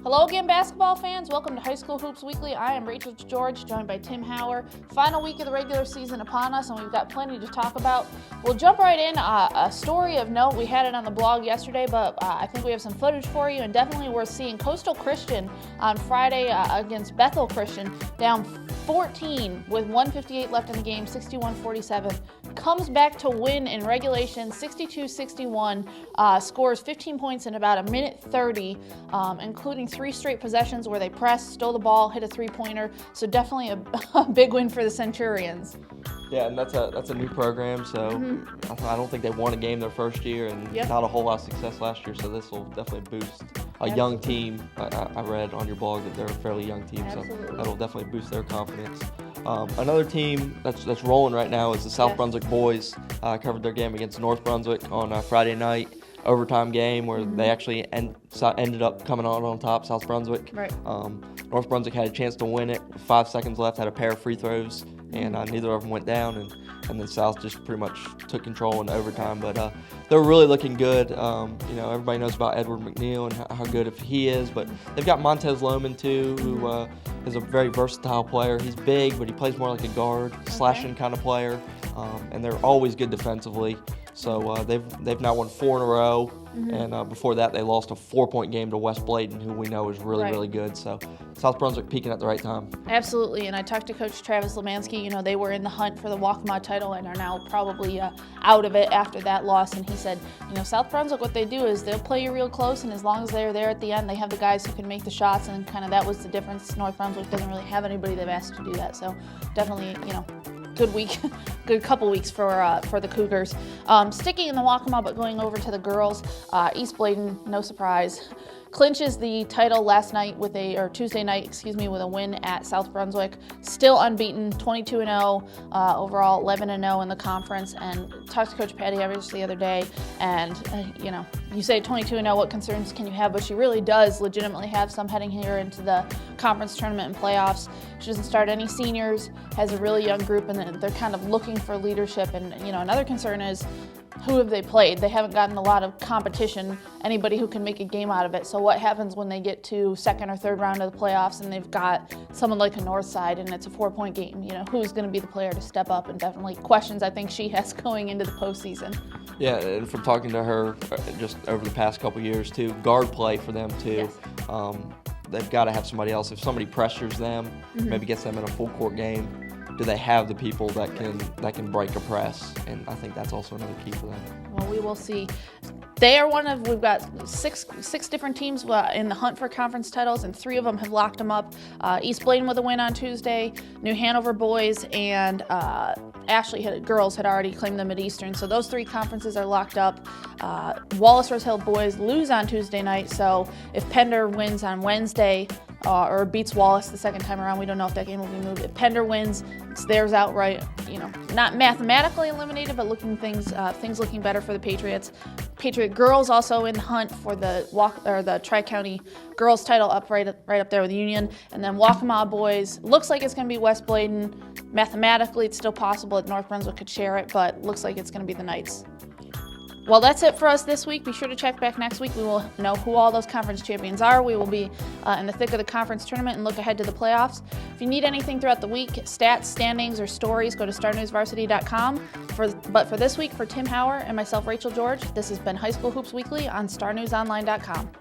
Hello again, basketball fans. Welcome to High School Hoops Weekly. I am Rachel George, joined by Tim Hauer. Final week of the regular season upon us, and we've got plenty to talk about. We'll jump right in. A story of note, we had it on the blog yesterday, but I think we have some footage for you, and definitely worth seeing. Coastal Christian on Friday against Bethel Christian, down 14 with 1:58 left in the game, 61-47. Comes back to win in regulation, 62-61, scores 15 points in about a minute 30, including 3 straight possessions where they pressed, stole the ball, hit a three-pointer. So definitely a big win for the Centurions. Yeah, and that's a new program, so I don't think they won a game their first year, and not a whole lot of success last year, so this will definitely boost a young team. I read on your blog that they're a fairly young team, so that'll definitely boost their confidence. Another team that's rolling right now is the South Brunswick boys. Covered their game against North Brunswick on Friday night, overtime game where they actually ended up coming out on top, South Brunswick. Right. North Brunswick had a chance to win it. 5 seconds left, had a pair of free throws, and neither of them went down, and then South just pretty much took control in overtime. But they're really looking good. Everybody knows about Edward McNeil and how good he is, but they've got Montez Lohman too, who is a very versatile player. He's big, but he plays more like a guard, slashing kind of player, and they're always good defensively. So they've now won 4 in a row, and before that they lost a 4-point game to West Bladen, who we know is really good. So South Brunswick peaking at the right time. Absolutely, and I talked to Coach Travis Lemansky. You know, they were in the hunt for the Waccamaw title and are now probably out of it after that loss. And he said, South Brunswick, what they do is they'll play you real close, and as long as they're there at the end, they have the guys who can make the shots, and kind of that was the difference. North Brunswick doesn't really have anybody they've asked to do that, so definitely, good week, good couple weeks for the Cougars. Sticking in the Waccamaw, but going over to the girls, East Bladen, no surprise, clinches the title Tuesday night, with a win at South Brunswick. Still unbeaten, 22-0 overall, 11-0 in the conference. And talked to Coach Patty Evers the other day, and you say 22-0, what concerns can you have? But she really does legitimately have some heading here into the conference tournament and playoffs. She doesn't start any seniors, has a really young group, and they're kind of looking for leadership. And another concern is, who have they played? They haven't gotten a lot of competition, anybody who can make a game out of it. So what happens when they get to second or third round of the playoffs and they've got someone like a Northside and it's a 4-point game? Who's going to be the player to step up? And definitely questions I think she has going into the postseason. Yeah, and from talking to her just over the past couple years too, guard play for them too. Yes. They've got to have somebody else. If somebody pressures them, maybe gets them in a full court game, do they have the people that can break a press? And I think that's also another key for them. Well, we will see. They are we've got six different teams in the hunt for conference titles, and 3 of them have locked them up. East Bladen with a win on Tuesday, New Hanover boys and Ashley girls had already claimed them at Eastern. So those 3 conferences are locked up. Wallace Rose Hill boys lose on Tuesday night, so if Pender wins on Wednesday, or beats Wallace the second time around, we don't know if that game will be moved. If Pender wins, it's theirs outright. Not mathematically eliminated, but things looking better for the Patriots. Patriot girls also in the hunt for the Tri-County girls title, right up there with Union. And then Waccamaw boys, looks like it's going to be West Bladen. Mathematically, it's still possible that North Brunswick could share it, but looks like it's going to be the Knights. Well, that's it for us this week. Be sure to check back next week. We will know who all those conference champions are. We will be in the thick of the conference tournament and look ahead to the playoffs. If you need anything throughout the week, stats, standings, or stories, go to starnewsvarsity.com. But for this week, for Tim Hauer and myself, Rachel George, this has been High School Hoops Weekly on starnewsonline.com.